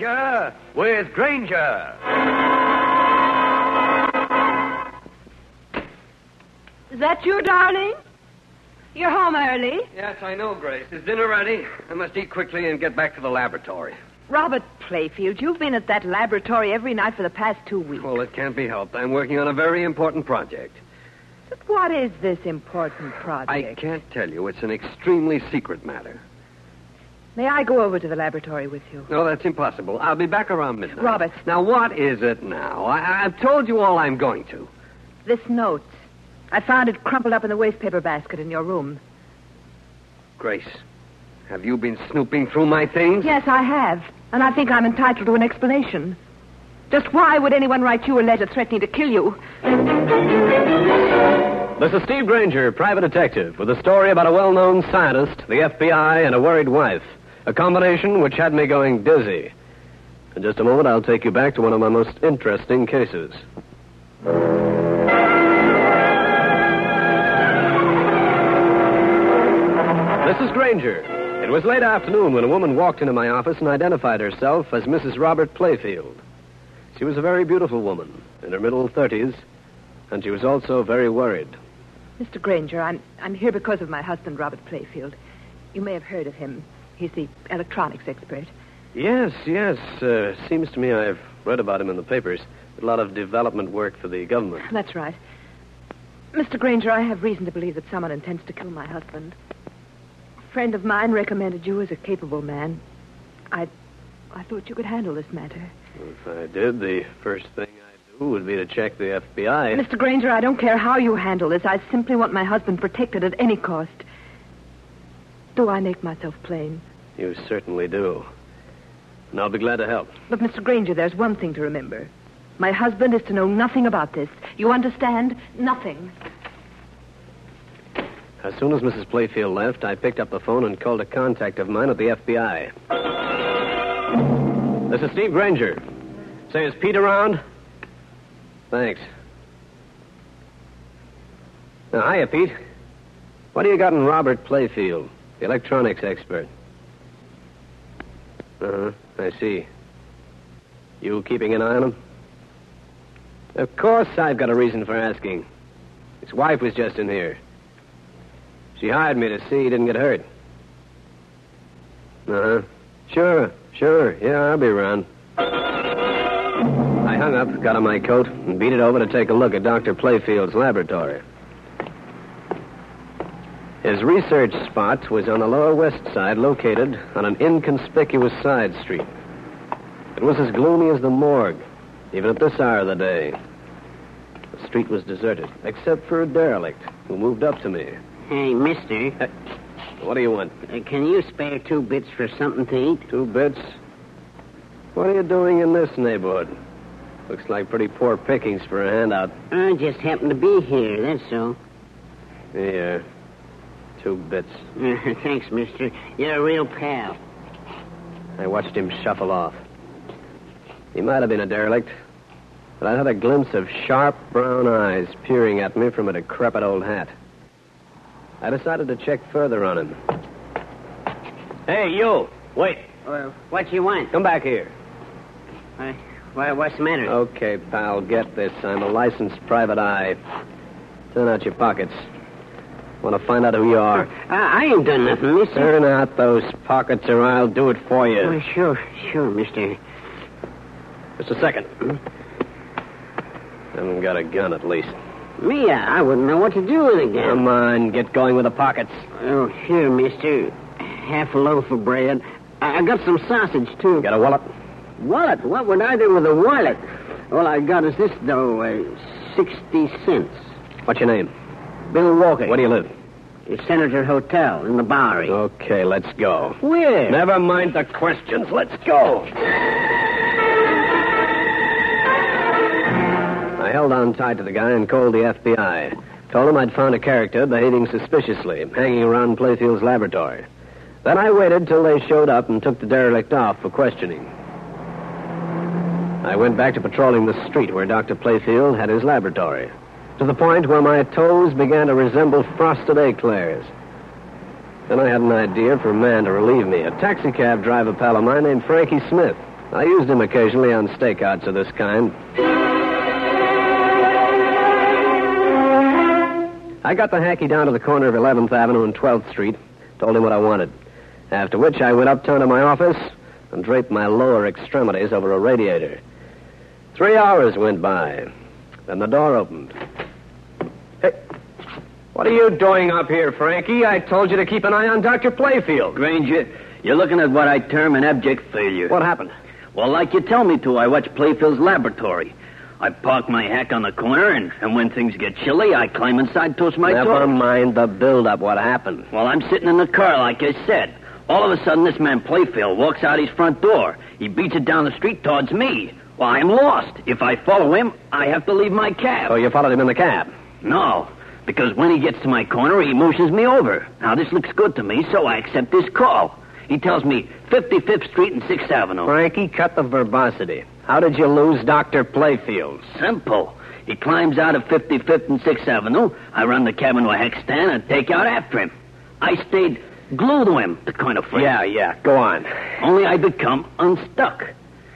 Danger with Granger. Is that you, darling? You're home early. Yes, I know, Grace. Is dinner ready? I must eat quickly and get back to the laboratory. Robert Playfield, you've been at that laboratory every night for the past 2 weeks. Well, it can't be helped. I'm working on a very important project. But what is this important project? I can't tell you. It's an extremely secret matter. May I go over to the laboratory with you? No, that's impossible. I'll be back around midnight. Robert. Now, what is it now? I've told you all I'm going to. This note. I found it crumpled up in the wastepaper basket in your room. Grace, have you been snooping through my things? Yes, I have. And I think I'm entitled to an explanation. Just why would anyone write you a letter threatening to kill you? This is Steve Grainger, private detective, with a story about a well-known scientist, the FBI, and a worried wife. A combination which had me going dizzy. In just a moment, I'll take you back to one of my most interesting cases. This is Grainger. It was late afternoon when a woman walked into my office and identified herself as Mrs. Robert Playfield. She was a very beautiful woman, in her middle 30s, and she was also very worried. Mr. Grainger, I'm here because of my husband, Robert Playfield. You may have heard of him. He's the electronics expert. Yes. Seems to me I've read about him in the papers. A lot of development work for the government. That's right. Mr. Grainger, I have reason to believe that someone intends to kill my husband. A friend of mine recommended you as a capable man. I thought you could handle this matter. If I did, the first thing I'd do would be to check the FBI. Mr. Grainger, I don't care how you handle this. I simply want my husband protected at any cost. Do I make myself plain? You certainly do. And I'll be glad to help. But, Mr. Grainger, there's one thing to remember. My husband is to know nothing about this. You understand? Nothing. As soon as Mrs. Playfield left, I picked up the phone and called a contact of mine at the FBI. This is Steve Grainger. Say, is Pete around? Thanks. Now, hiya, Pete. What do you got in Robert Playfield, the electronics expert? I see. You keeping an eye on him? Of course I've got a reason for asking. His wife was just in here. She hired me to see he didn't get hurt. Sure. Yeah, I'll be around. I hung up, got on my coat, and beat it over to take a look at Dr. Playfield's laboratory. His research spot was on the Lower West Side, located on an inconspicuous side street. It was as gloomy as the morgue, even at this hour of the day. The street was deserted, except for a derelict who moved up to me. Hey, mister. What do you want? Can you spare 2 bits for something to eat? 2 bits? What are you doing in this neighborhood? Looks like pretty poor pickings for a handout. I just happen to be here, that's all. Here. 2 bits. Thanks, mister. You're a real pal. I watched him shuffle off. He might have been a derelict, but I had a glimpse of sharp brown eyes peering at me from a decrepit old hat. I decided to check further on him. Hey, you! Wait. What you want? Come back here. What's the matter? Okay, pal, get this. I'm a licensed private eye. Turn out your pockets. Want to find out who you are? I ain't done nothing, mister. Turn out those pockets or I'll do it for you. Oh, sure, mister. Just a second. Haven't got a gun, at least. Me, I wouldn't know what to do with a gun. Come on, get going with the pockets. Oh, here, mister. Half a loaf of bread. I got some sausage, too. Got a wallet? Wallet? What would I do with a wallet? All I got is this, though, 60 cents. What's your name? Bill Walker. Where do you live? The Senator Hotel in the Bowery. Okay, let's go. Where? Never mind the questions. Let's go. I held on tight to the guy and called the FBI. Told him I'd found a character behaving suspiciously, hanging around Playfield's laboratory. Then I waited till they showed up and took the derelict off for questioning. I went back to patrolling the street where Dr. Playfield had his laboratory, to the point where my toes began to resemble frosted eclairs. Then I had an idea for a man to relieve me, a taxicab driver pal of mine named Frankie Smith. I used him occasionally on stakeouts of this kind. I got the hacky down to the corner of 11th Avenue and 12th Street, told him what I wanted. After which I went uptown to my office and draped my lower extremities over a radiator. 3 hours went by. Then the door opened. Hey, what are you doing up here, Frankie? I told you to keep an eye on Dr. Playfield. Grainger, you're looking at what I term an abject failure. What happened? Well, like you tell me to, I watch Playfield's laboratory. I park my hack on the corner, and when things get chilly, I climb inside, toast my toes. Never mind the build-up. What happened? Well, I'm sitting in the car, like I said. All of a sudden, this man Playfield walks out his front door. He beats it down the street towards me. Well, I'm lost. If I follow him, I have to leave my cab. So you followed him in the cab? No, because when he gets to my corner, he motions me over. Now, this looks good to me, so I accept this call. He tells me 55th Street and 6th Avenue. Frankie, cut the verbosity. How did you lose Dr. Playfield? Simple. He climbs out of 55th and 6th Avenue. I run the cab into a hack stand and take out after him. I stayed glued to him, the kind of friend. Yeah, go on. Only I become unstuck.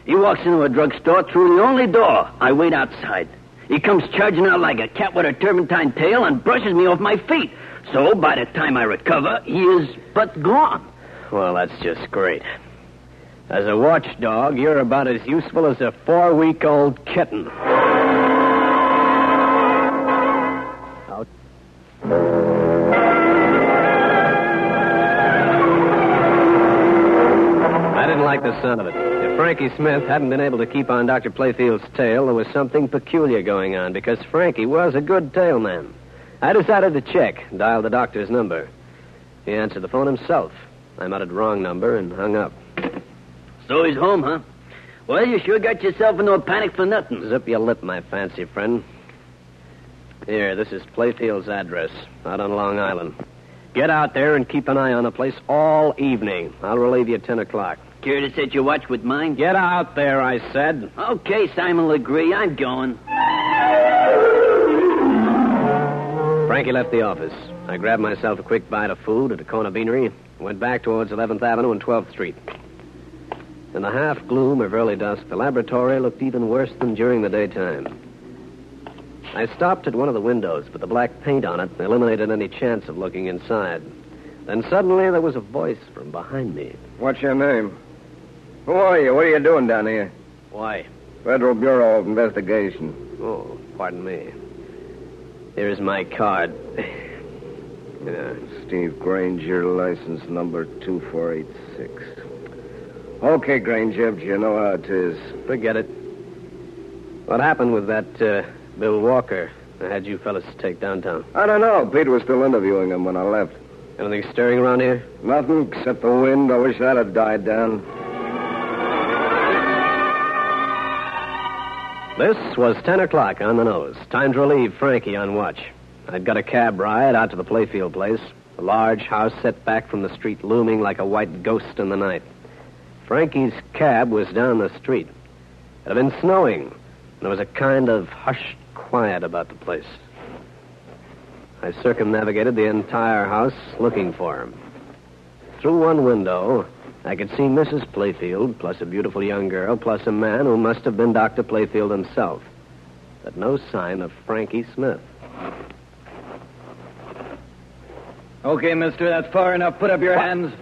He walks into a drugstore through the only door. I wait outside. He comes charging out like a cat with a turpentine tail and brushes me off my feet. So by the time I recover, he is but gone. Well, that's just great. As a watchdog, you're about as useful as a 4-week-old kitten. Out. I didn't like the sound of it. If Frankie Smith hadn't been able to keep on Dr. Playfield's tail, there was something peculiar going on, because Frankie was a good tailman. I decided to check, dial the doctor's number. He answered the phone himself. I muttered wrong number and hung up. So he's home, huh? Well, you sure got yourself into a panic for nothing. Zip your lip, my fancy friend. Here, this is Playfield's address, out on Long Island. Get out there and keep an eye on the place all evening. I'll relieve you at 10 o'clock. Care to set your watch with mine? Get out there, I said. Okay, Simon Legree, I'm going. Frankie left the office. I grabbed myself a quick bite of food at a corner beanery, went back towards 11th Avenue and 12th Street. In the half-gloom of early dusk, the laboratory looked even worse than during the daytime. I stopped at one of the windows, but the black paint on it eliminated any chance of looking inside. Then suddenly there was a voice from behind me. What's your name? Who are you? What are you doing down here? Why? Federal Bureau of Investigation. Oh, pardon me. Here's my card. Steve Grainger, license number 2486. Okay, Grainger, but you know how it is. Forget it. What happened with that Bill Walker I had you fellas take downtown? I don't know. Pete was still interviewing him when I left. Anything stirring around here? Nothing except the wind. I wish that had died down. This was 10 o'clock on the nose. Time to relieve Frankie on watch. I'd got a cab ride out to the Playfield place. A large house set back from the street, looming like a white ghost in the night. Frankie's cab was down the street. It had been snowing, and there was a kind of hushed quiet about the place. I circumnavigated the entire house looking for him. Through one window, I could see Mrs. Playfield, plus a beautiful young girl, plus a man who must have been Dr. Playfield himself. But no sign of Frankie Smith. Okay, mister, that's far enough. Put up your hands.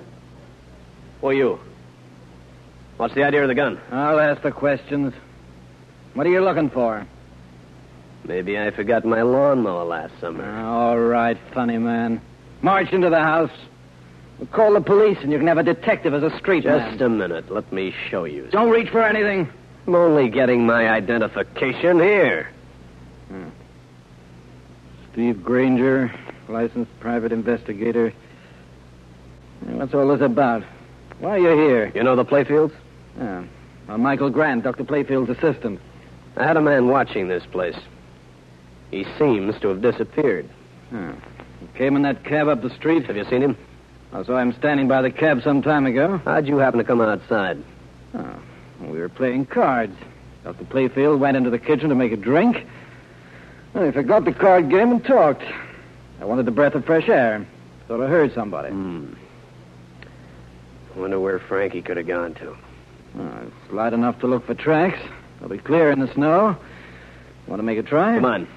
Who are you? What's the idea of the gun? I'll ask the questions. What are you looking for? Maybe I forgot my lawnmower last summer. All right, funny man. March into the house. We'll call the police, and you can have a detective as a street man. Just a minute. Let me show you. Don't reach for anything. I'm only getting my identification here. Steve Grainger, licensed private investigator. What's all this about? Why are you here? You know the Playfields? Yeah. Michael Grant, Dr. Playfield's assistant. I had a man watching this place. He seems to have disappeared. He came in that cab up the street. Have you seen him? I saw him standing by the cab some time ago. How'd you happen to come outside? We were playing cards. Dr. Playfield went into the kitchen to make a drink. Well, he forgot the card game and talked. I wanted a breath of fresh air. Thought I heard somebody. Wonder where Frankie could have gone to. It's light enough to look for tracks. They'll be clear in the snow. Want to make a try? Come on.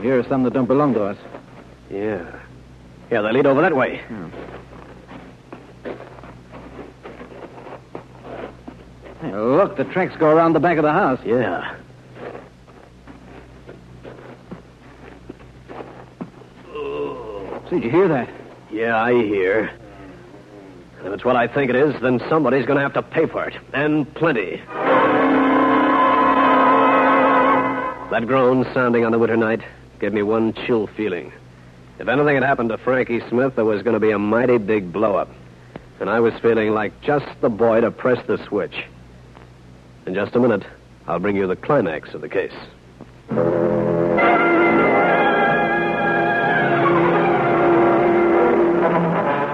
Here are some that don't belong to us. Yeah. Yeah, they lead over that way. Hey, look, the tracks go around the back of the house. Yeah. See, did you hear that? Yeah, I hear. If it's what I think it is, then somebody's going to have to pay for it. And plenty. That groan sounding on the winter night gave me one chill feeling. If anything had happened to Frankie Smith, there was going to be a mighty big blow-up. And I was feeling like just the boy to press the switch. In just a minute, I'll bring you the climax of the case.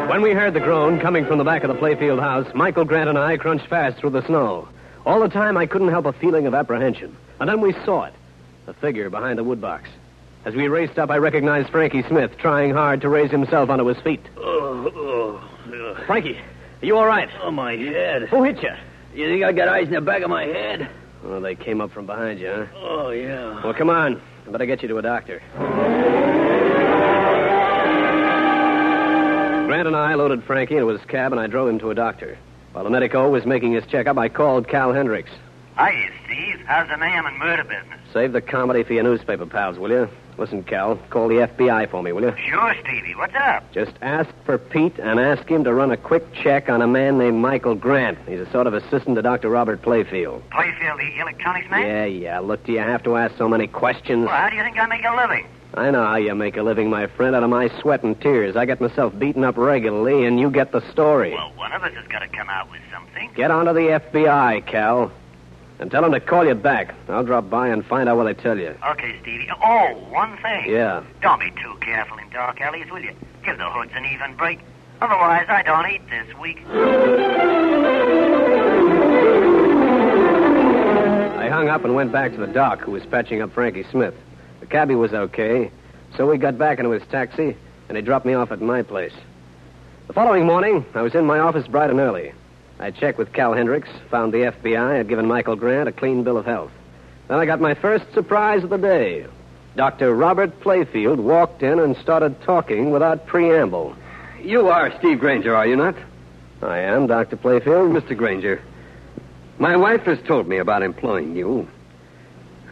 When we heard the groan coming from the back of the Playfield house, Michael Grant and I crunched fast through the snow. All the time, I couldn't help a feeling of apprehension. And then we saw it, a figure behind the woodbox. As we raced up, I recognized Frankie Smith, trying hard to raise himself onto his feet. Frankie, are you all right? Oh, my head. Who hit you? You think I got eyes in the back of my head? Oh, they came up from behind you, huh? Oh, yeah. Well, come on. I better get you to a doctor. Grant and I loaded Frankie into his cab, and I drove him to a doctor. While the medico was making his checkup, I called Cal Hendrix. Hiya, Steve. How's the mayhem and murder business? Save the comedy for your newspaper pals, will you? Listen, Cal, call the FBI for me, will you? Sure, Stevie. What's up? Just ask for Pete and ask him to run a quick check on a man named Michael Grant. He's a sort of assistant to Dr. Robert Playfield. Playfield, the electronics man? Yeah. Look, do you have to ask so many questions? Well, how do you think I make a living? I know how you make a living, my friend, out of my sweat and tears. I get myself beaten up regularly, and you get the story. Well, one of us has got to come out with something. Get on to the FBI, Cal. And tell them to call you back. I'll drop by and find out what they tell you. Okay, Stevie. Oh, one thing. Yeah. Don't be too careful in dark alleys, will you? Give the hoods an even break. Otherwise, I don't eat this week. I hung up and went back to the doc, who was patching up Frankie Smith. The cabbie was okay, so we got back into his taxi, and he dropped me off at my place. The following morning, I was in my office bright and early. I checked with Cal Hendrix, found the FBI had given Michael Grant a clean bill of health. Then I got my first surprise of the day. Dr. Robert Playfield walked in and started talking without preamble. You are Steve Grainger, are you not? I am, Dr. Playfield. Mr. Grainger, my wife has told me about employing you.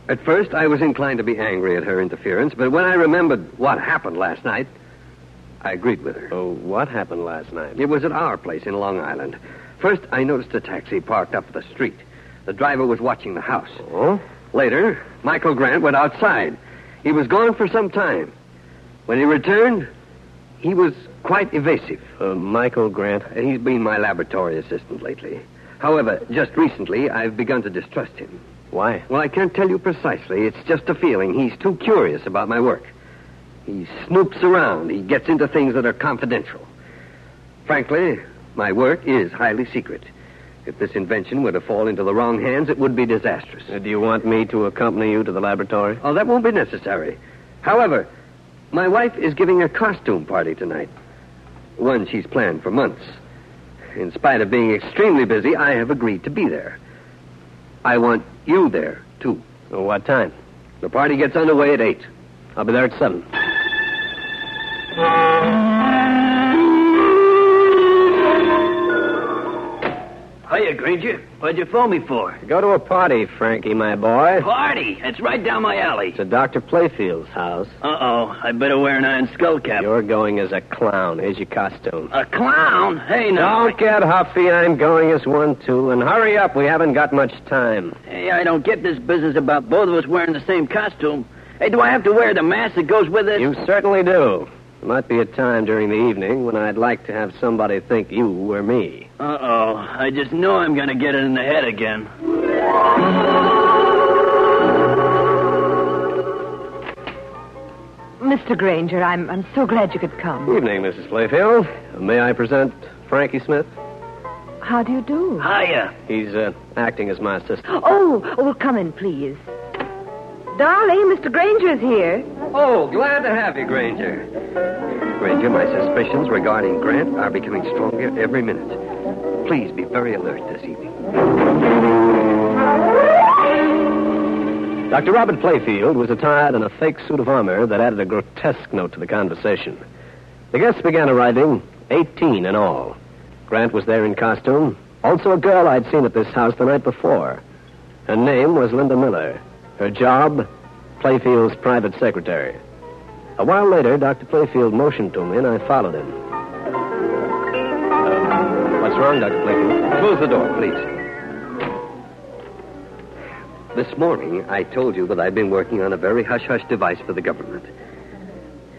At first, I was inclined to be angry at her interference, but when I remembered what happened last night, I agreed with her. Oh, what happened last night? It was at our place in Long Island. First, I noticed a taxi parked up the street. The driver was watching the house. Oh? Later, Michael Grant went outside. He was gone for some time. When he returned, he was quite evasive. Michael Grant? He's been my laboratory assistant lately. However, just recently, I've begun to distrust him. Why? Well, I can't tell you precisely. It's just a feeling. He's too curious about my work. He snoops around. He gets into things that are confidential. Frankly, my work is highly secret. If this invention were to fall into the wrong hands, it would be disastrous. Do you want me to accompany you to the laboratory? Oh, that won't be necessary. However, my wife is giving a costume party tonight. One she's planned for months. In spite of being extremely busy, I have agreed to be there. I want you there, too. What time? The party gets underway at 8. I'll be there at 7. Hiya, Granger. What'd you phone me for? Go to a party, Frankie, my boy. Party? It's right down my alley. It's at Dr. Playfield's house. Uh-oh. I better wear an iron skull cap. You're going as a clown. Here's your costume. A clown? Hey, now. Don't get huffy. I'm going as one, too. And hurry up. We haven't got much time. Hey, I don't get this business about both of us wearing the same costume. Hey, do I have to wear the mask that goes with it? You certainly do. There might be a time during the evening when I'd like to have somebody think you were me. Uh-oh. I just know I'm going to get it in the head again. Mr. Grainger, I'm so glad you could come. Evening, Mrs. Playfield. May I present Frankie Smith? How do you do? Hiya. He's acting as my assistant. Oh, well, come in, please. Darling, Mr. Grainger's here. Oh, glad to have you, Grainger. Grainger, my suspicions regarding Grant are becoming stronger every minute. Please be very alert this evening. Dr. Robert Playfield was attired in a fake suit of armor that added a grotesque note to the conversation. The guests began arriving, 18 in all. Grant was there in costume. Also a girl I'd seen at this house the night before. Her name was Linda Miller. Her job, Playfield's private secretary. A while later, Dr. Playfield motioned to me, and I followed him. What's wrong, Dr. Playfield? Close the door, please. This morning, I told you that I've been working on a very hush-hush device for the government.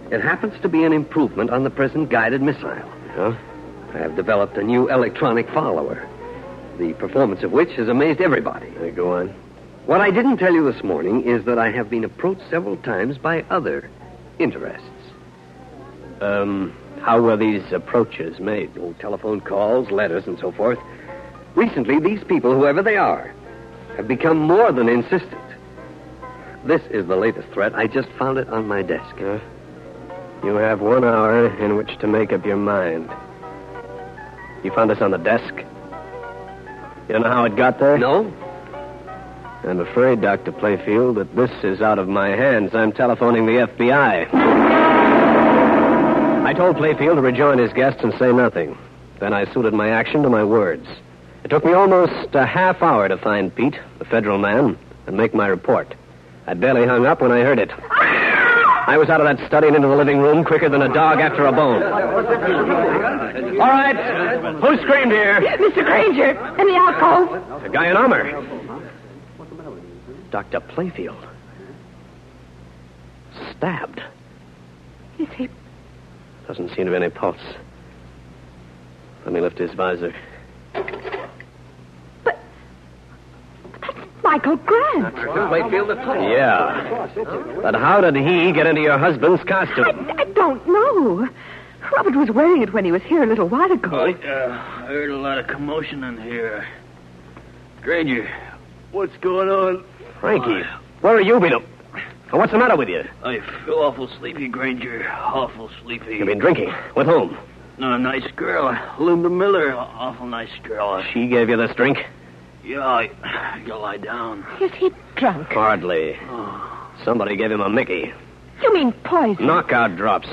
It happens to be an improvement on the present guided missile. Huh? I have developed a new electronic follower, the performance of which has amazed everybody. Go on. What I didn't tell you this morning is that I have been approached several times by other interests. How were these approaches made? Oh, telephone calls, letters, and so forth. Recently, these people, whoever they are, have become more than insistent. This is the latest threat. I just found it on my desk. You have 1 hour in which to make up your mind. You found this on the desk? You don't know how it got there? No. I'm afraid, Dr. Playfield, that this is out of my hands. I'm telephoning the FBI. I told Playfield to rejoin his guests and say nothing. Then I suited my action to my words. It took me almost a half hour to find Pete, the federal man, and make my report. I barely hung up when I heard it. I was out of that study and into the living room quicker than a dog after a bone. All right. Who screamed here? Mr. Granger, in the alcove. A guy in armor. Dr. Playfield. Stabbed. Is he? Doesn't seem to be any pulse. Let me lift his visor. But that's Michael Grant. Playfield at all. Yeah. But how did he get into your husband's costume? I don't know. Robert was wearing it when he was here a little while ago. I heard a lot of commotion in here. Granger, what's going on? Frankie, where are you been? What's the matter with you? I feel awful sleepy, Granger. Awful sleepy. You've been drinking. With whom? A nice girl. Linda Miller. Awful nice girl. She gave you this drink? Yeah, you lie down. Is he drunk? Hardly. Somebody gave him a Mickey. You mean poison? Knockout drops.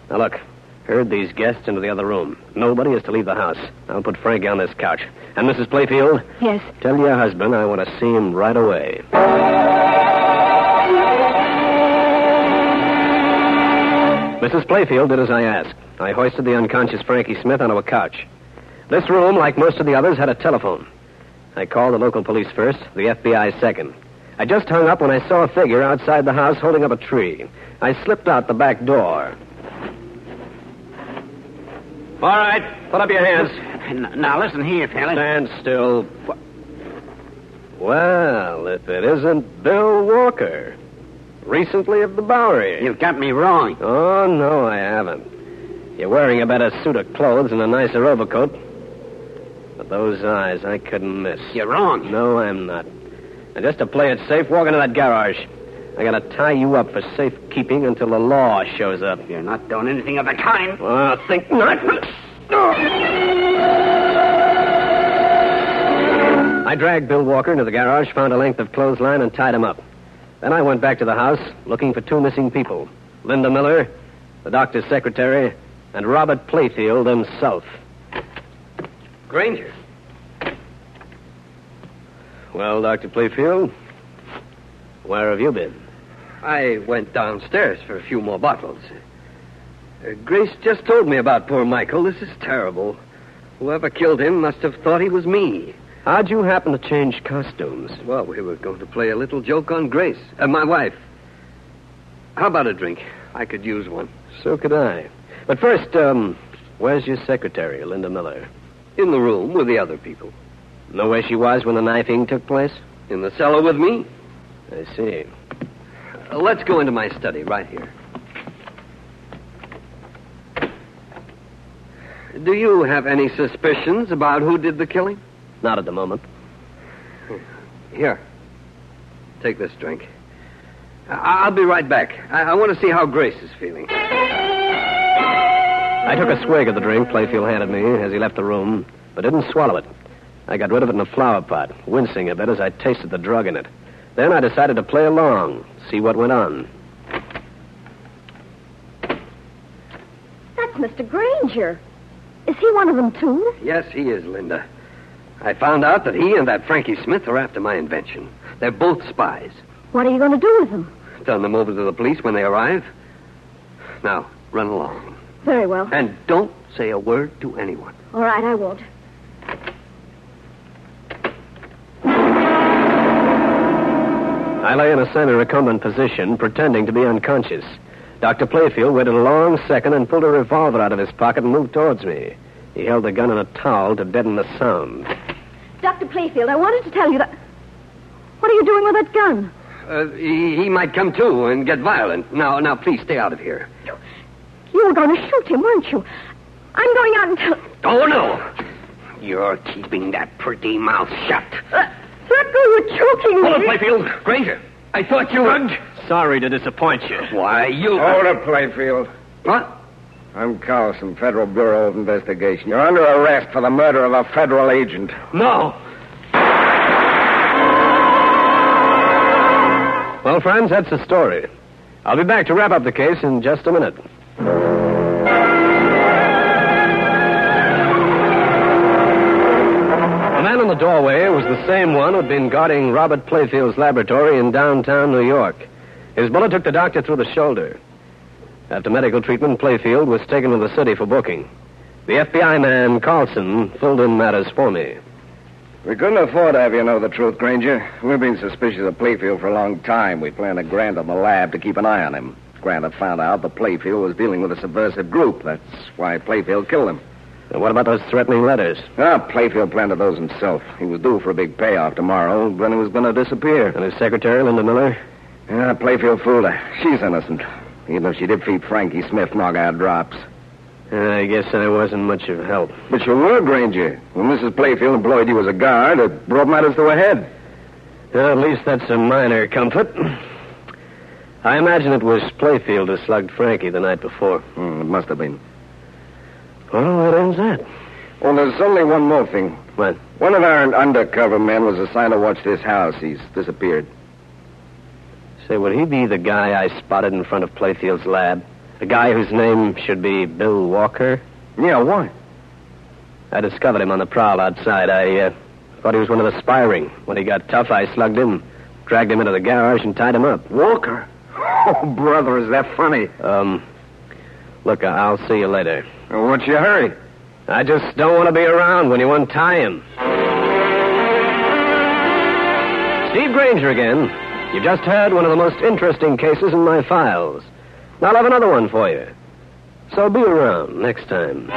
Now, look. Herd these guests into the other room. Nobody is to leave the house. I'll put Frankie on this couch. And Mrs. Playfield? Yes? Tell your husband I want to see him right away. Mrs. Playfield did as I asked. I hoisted the unconscious Frankie Smith onto a couch. This room, like most of the others, had a telephone. I called the local police first, the FBI second. I just hung up when I saw a figure outside the house holding up a tree. I slipped out the back door. All right, put up your hands. Now, listen here, fella. Stand still. Well, if it isn't Bill Walker. Recently of the Bowery. You've got me wrong. Oh, no, I haven't. You're wearing a better suit of clothes and a nicer overcoat. But those eyes, I couldn't miss. You're wrong. No, I'm not. And just to play it safe, walk into that garage. I gotta tie you up for safekeeping until the law shows up. You're not doing anything of the kind. Well, think not. I dragged Bill Walker into the garage, found a length of clothesline, and tied him up. Then I went back to the house, looking for 2 missing people. Linda Miller, the doctor's secretary, and Robert Playfield himself. Grainger. Well, Dr. Playfield, where have you been? I went downstairs for a few more bottles. Grace just told me about poor Michael. This is terrible. Whoever killed him must have thought he was me. How'd you happen to change costumes? Well, we were going to play a little joke on Grace, my wife. How about a drink? I could use one. So could I. But first, where's your secretary, Linda Miller? In the room with the other people. Know where she was when the knifing took place? In the cellar with me. I see. Let's go into my study right here. Do you have any suspicions about who did the killing? Not at the moment. Here. Take this drink. I'll be right back. I want to see how Grace is feeling. I took a swig of the drink Playfield handed me as he left the room, but didn't swallow it. I got rid of it in a flower pot, wincing a bit as I tasted the drug in it. Then I decided to play along, see what went on. That's Mr. Grainger. Is he one of them, too? Yes, he is, Linda. I found out that he and that Frankie Smith are after my invention. They're both spies. What are you going to do with them? Turn them over to the police when they arrive. Now, run along. Very well. And don't say a word to anyone. All right, I won't. I lay in a semi-recumbent position, pretending to be unconscious. Dr. Playfield waited a long second and pulled a revolver out of his pocket and moved towards me. He held the gun in a towel to deaden the sound. Dr. Playfield, I wanted to tell you that... What are you doing with that gun? He might come to and get violent. Now, please stay out of here. You were going to shoot him, weren't you? I'm going out and tell... Oh, no. You're keeping that pretty mouth shut. Let go, you're choking me. Hold it, Playfield. Granger, I thought you were... Sorry to disappoint you. Why, you... Hold it, Playfield. What? I'm Carlson, Federal Bureau of Investigation. You're under arrest for the murder of a federal agent. No. Well, friends, that's the story. I'll be back to wrap up the case in just a minute. The man in the doorway was the same one who'd been guarding Robert Playfield's laboratory in downtown New York. His bullet took the doctor through the shoulder. After medical treatment, Playfield was taken to the city for booking. The FBI man, Carlson, filled in matters for me. We couldn't afford to have you know the truth, Granger. We've been suspicious of Playfield for a long time. We planned a grant on the lab to keep an eye on him. Grant had found out that Playfield was dealing with a subversive group. That's why Playfield killed him. And what about those threatening letters? Playfield planted those himself. He was due for a big payoff tomorrow, then he was going to disappear. And his secretary, Linda Miller? Yeah, Playfield fooled her. She's innocent. Even though she did feed Frankie Smith knockout drops. I guess I wasn't much of help. But you were, Granger. When Mrs. Playfield employed you as a guard, it brought matters to a head. Well, at least that's a minor comfort. I imagine it was Playfield who slugged Frankie the night before. It must have been. Well, that ends that. Well, there's only one more thing. What? One of our undercover men was assigned to watch this house. He's disappeared. Say, would he be the guy I spotted in front of Playfield's lab? The guy whose name should be Bill Walker? Yeah, why? I discovered him on the prowl outside. I thought he was one of the spy ring. When he got tough, I slugged him, dragged him into the garage, and tied him up. Walker? Oh, brother, is that funny? Look, I'll see you later. Well, what's your hurry? I just don't want to be around when you untie him. Steve Grainger again. You just heard one of the most interesting cases in my files. I'll have another one for you. So be around next time.